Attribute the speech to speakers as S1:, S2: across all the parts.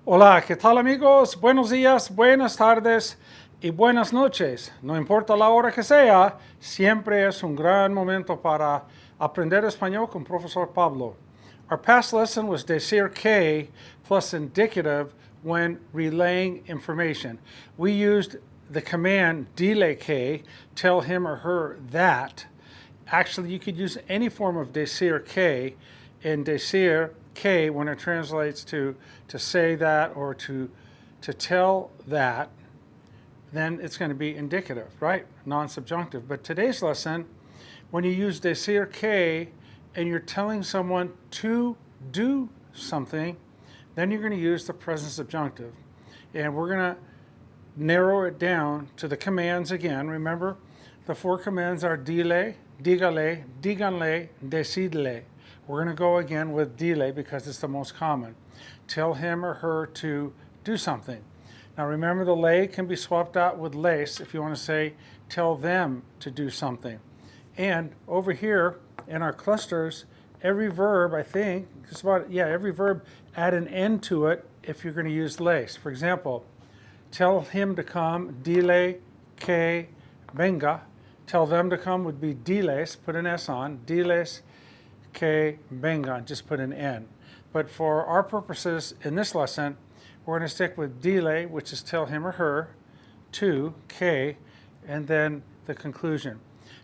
S1: Hola, ¿qué tal amigos? Buenos días, buenas tardes y buenas noches. No importa la hora que sea, siempre es un gran momento para aprender español con Profesor Pablo. Our past lesson was decir que plus indicative when relaying information. We used the command dile que, tell him or her that. Actually, you could use any form of decir que, and decir que when it translates to say that or to tell that, then it's going to be indicative, right? Non-subjunctive. But today's lesson, when you use decir que and you're telling someone to do something, then you're going to use the present subjunctive. And we're going to narrow it down to the commands again. Remember, the four commands are dile, dígale, díganle, decidle. We're going to go again with dile because it's the most common. Tell him or her to do something. Now remember, the le can be swapped out with les if you want to say tell them to do something. And over here in our clusters, every verb, I think, just about, every verb add an end to it if you're going to use les. For example, tell him to come, dile que venga. Tell them to come would be diles, put an S on, diles que vengan, just put an N. But for our purposes in this lesson, we're going to stick with dile, which is tell him or her, to, que, and then the conclusion.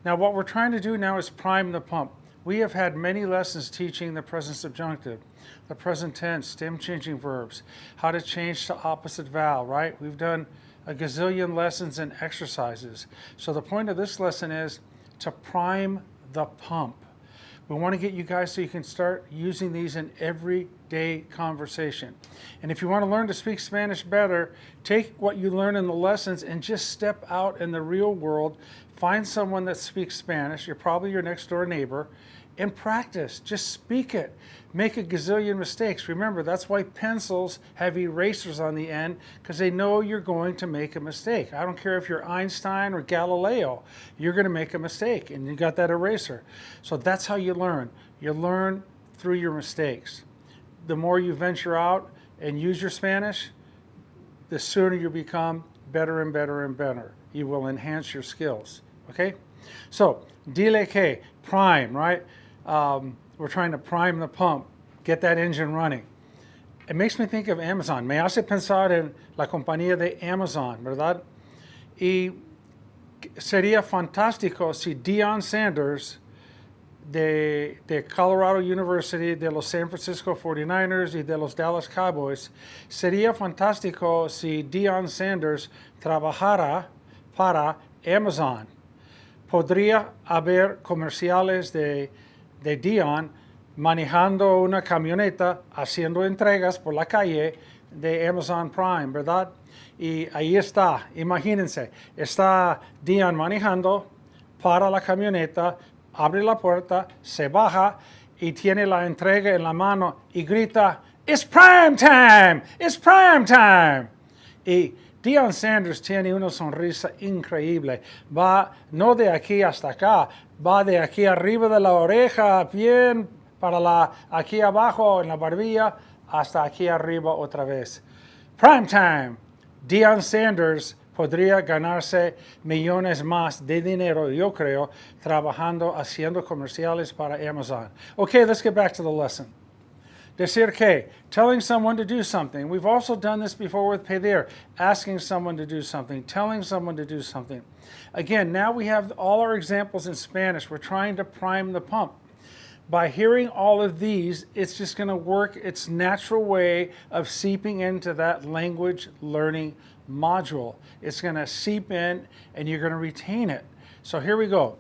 S1: Now what we're trying to do now is prime the pump. We have had many lessons teaching the present subjunctive, the present tense, stem changing verbs, how to change to opposite vowel, right? We've done a gazillion lessons and exercises. So the point of this lesson is to prime the pump. We want to get you guys so you can start using these in everyday conversation. And if you want to learn to speak Spanish better, take what you learn in the lessons and just step out in the real world. Find someone that speaks Spanish, you're probably your next door neighbor, and practice. Just speak it. Make a gazillion mistakes. Remember, that's why pencils have erasers on the end, because they know you're going to make a mistake. I don't care if you're Einstein or Galileo, you're going to make a mistake, and you got that eraser. So that's how you learn. You learn through your mistakes. The more you venture out and use your Spanish, the sooner you become better and better and better. You will enhance your skills. Okay? So, dile que, prime, right? We're trying to prime the pump, get that engine running. It makes me think of Amazon. Me hace pensar en la compañía de Amazon, ¿verdad? Y sería fantástico si Deion Sanders de Colorado University, de los San Francisco 49ers y de los Dallas Cowboys, sería fantástico si Deion Sanders trabajara para Amazon. Podría haber comerciales de Deion manejando una camioneta haciendo entregas por la calle de Amazon Prime, ¿verdad? Y ahí está, imagínense, está Deion manejando para la camioneta, abre la puerta, se baja y tiene la entrega en la mano y grita, "It's prime time! It's prime time!" Y Deion Sanders tiene una sonrisa increíble. Va no de aquí hasta acá, va de aquí arriba de la oreja, bien para aquí abajo en la barbilla, hasta aquí arriba otra vez. Prime time. Deion Sanders podría ganarse millones más de dinero, yo creo, trabajando, haciendo comerciales para Amazon. Okay, let's get back to the lesson. Decir que, telling someone to do something. We've also done this before with pedir, asking someone to do something, telling someone to do something. Again, now we have all our examples in Spanish. We're trying to prime the pump. By hearing all of these, it's just going to work its natural way of seeping into that language learning module. It's going to seep in and you're going to retain it. So here we go.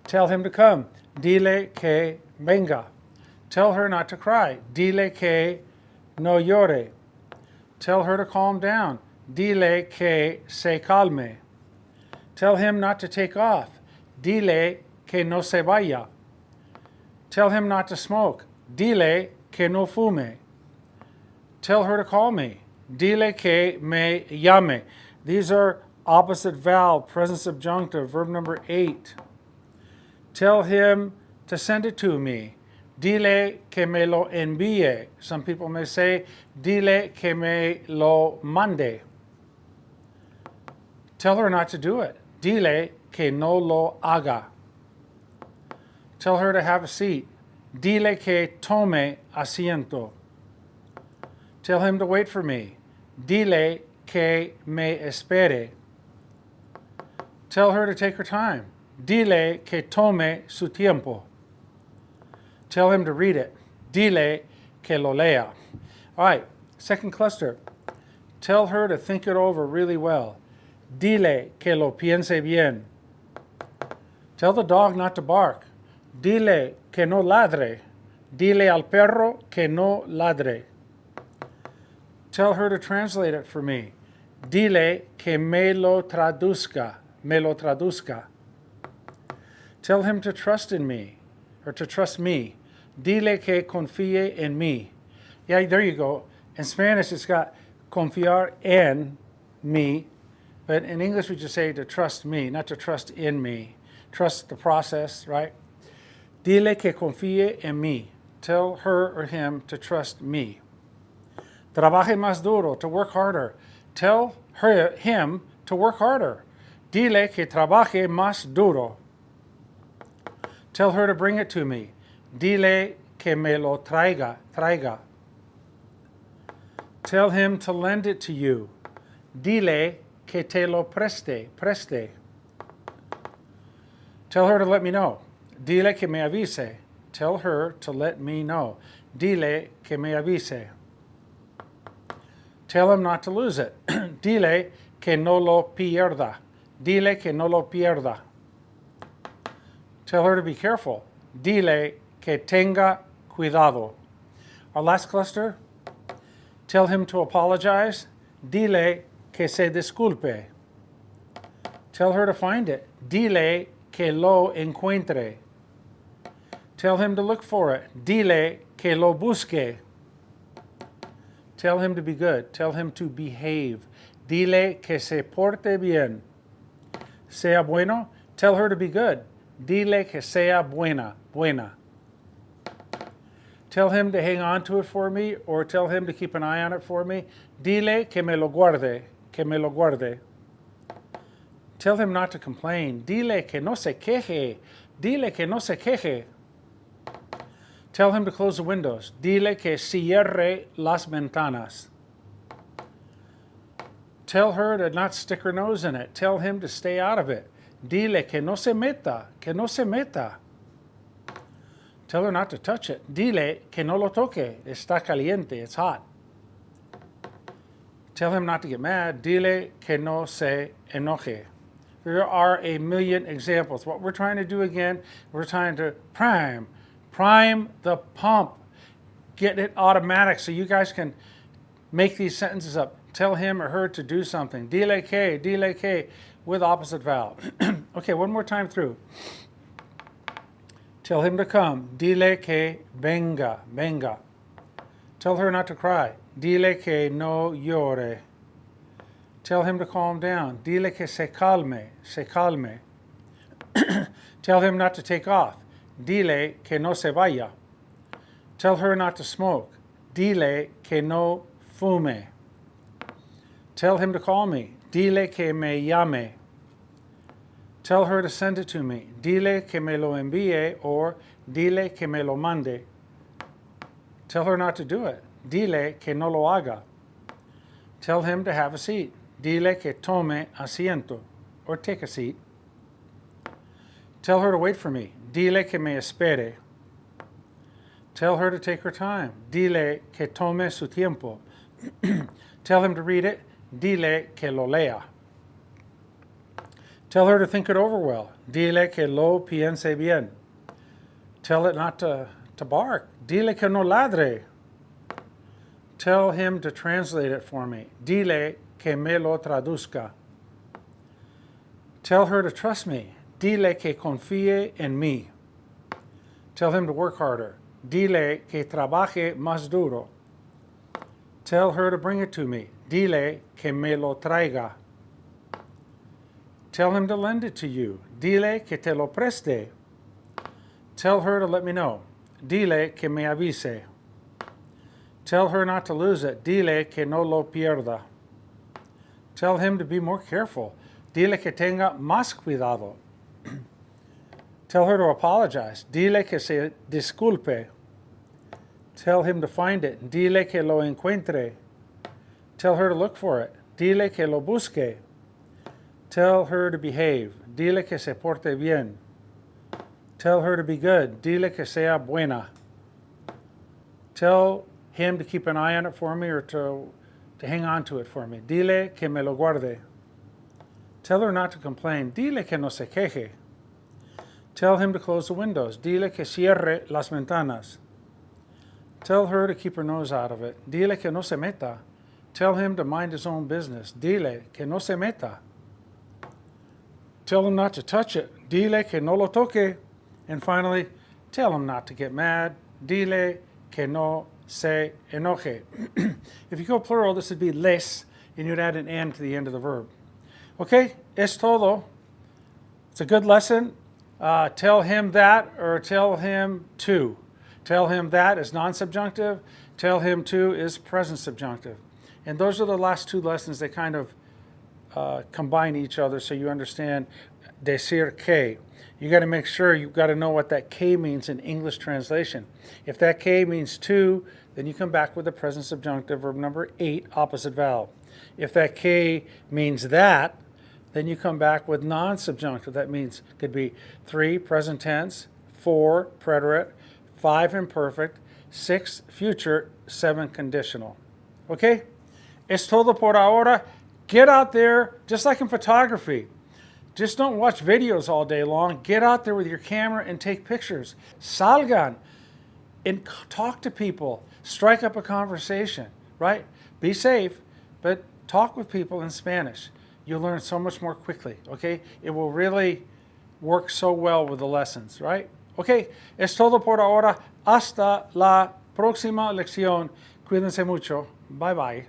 S1: Tell him to come. Dile que venga. Tell her not to cry. Dile que no llore. Tell her to calm down. Dile que se calme. Tell him not to take off. Dile que no se vaya. Tell him not to smoke. Dile que no fume. Tell her to call me. Dile que me llame. These are opposite vowel, present subjunctive, verb number 8. Tell him to send it to me. Dile que me lo envíe. Some people may say, dile que me lo mande. Tell her not to do it. Dile que no lo haga. Tell her to have a seat. Dile que tome asiento. Tell him to wait for me. Dile que me espere. Tell her to take her time. Dile que tome su tiempo. Tell him to read it. Dile que lo lea. All right, second cluster. Tell her to think it over really well. Dile que lo piense bien. Tell the dog not to bark. Dile que no ladre. Dile al perro que no ladre. Tell her to translate it for me. Dile que me lo traduzca. Me lo traduzca. Tell him to trust in me, or to trust me. Dile que confíe en mí. Yeah, there you go. In Spanish, it's got confiar en me, but in English, we just say to trust me, not to trust in me. Trust the process, right? Dile que confíe en mí. Tell her or him to trust me. Trabaje más duro, to work harder. Tell him to work harder. Dile que trabaje más duro. Tell her to bring it to me. Dile que me lo traiga. Tell him to lend it to you. Dile que te lo preste. Tell her to let me know. Dile que me avise. Tell her to let me know. Dile que me avise. Tell him not to lose it. Dile que no lo pierda. Dile que no lo pierda. Tell her to be careful. Dile que tenga cuidado. Our last cluster. Tell him to apologize. Dile que se disculpe. Tell her to find it. Dile que lo encuentre. Tell him to look for it. Dile que lo busque. Tell him to be good. Tell him to behave. Dile que se porte bien. Sea bueno. Tell her to be good. Dile que sea buena. Tell him to hang on to it for me, or tell him to keep an eye on it for me. Dile que me lo guarde. Tell him not to complain. Dile que no se queje. Tell him to close the windows. Dile que cierre las ventanas. Tell her to not stick her nose in it. Tell him to stay out of it. Dile que no se meta. Tell her not to touch it. Dile que no lo toque. Está caliente. It's hot. Tell him not to get mad. Dile que no se enoje. There are a million examples. What we're trying to do again, we're trying to prime the pump. Get it automatic so you guys can make these sentences up. Tell him or her to do something. Dile que, with opposite vowel. Okay, one more time through. Tell him to come. Dile que venga. Tell her not to cry. Dile que no llore. Tell him to calm down. Dile que se calme. Tell him not to take off. Dile que no se vaya. Tell her not to smoke. Dile que no fume. Tell him to call me. Dile que me llame. Tell her to send it to me. Dile que me lo envíe, or dile que me lo mande. Tell her not to do it. Dile que no lo haga. Tell him to have a seat. Dile que tome asiento, or take a seat. Tell her to wait for me. Dile que me espere. Tell her to take her time. Dile que tome su tiempo. Tell him to read it. Dile que lo lea. Tell her to think it over well. Dile que lo piense bien. Tell it not to bark. Dile que no ladre. Tell him to translate it for me. Dile que me lo traduzca. Tell her to trust me. Dile que confíe en mí. Tell him to work harder. Dile que trabaje más duro. Tell her to bring it to me. Dile que me lo traiga. Tell him to lend it to you. Dile que te lo preste. Tell her to let me know. Dile que me avise. Tell her not to lose it. Dile que no lo pierda. Tell him to be more careful. Dile que tenga más cuidado. Tell her to apologize. Dile que se disculpe. Tell him to find it. Dile que lo encuentre. Tell her to look for it. Dile que lo busque. Tell her to behave. Dile que se porte bien. Tell her to be good. Dile que sea buena. Tell him to keep an eye on it for me or to hang on to it for me. Dile que me lo guarde. Tell her not to complain. Dile que no se queje. Tell him to close the windows. Dile que cierre las ventanas. Tell her to keep her nose out of it. Dile que no se meta. Tell him to mind his own business. Dile que no se meta. Tell him not to touch it. Dile que no lo toque. And finally, tell him not to get mad. Dile que no se enoje. If you go plural, this would be les, and you'd add an N to the end of the verb. Okay, es todo. It's a good lesson. Tell him that or tell him to. Tell him that is non-subjunctive. Tell him to is present subjunctive. And those are the last two lessons. They kind of combine each other so you understand decir que. You got to make sure you've got to know what that que means in English translation. If that que means to, then you come back with the present subjunctive, verb number 8, opposite vowel. If that que means that, then you come back with non-subjunctive. That means could be 3, present tense, 4, preterite, 5, imperfect, 6, future, 7, conditional. Okay? Es todo por ahora. Get out there, just like in photography. Just don't watch videos all day long. Get out there with your camera and take pictures. Salgan and talk to people. Strike up a conversation, right? Be safe, but talk with people in Spanish. You'll learn so much more quickly, okay? It will really work so well with the lessons, right? Okay, es todo por ahora. Hasta la próxima lección. Cuídense mucho. Bye-bye.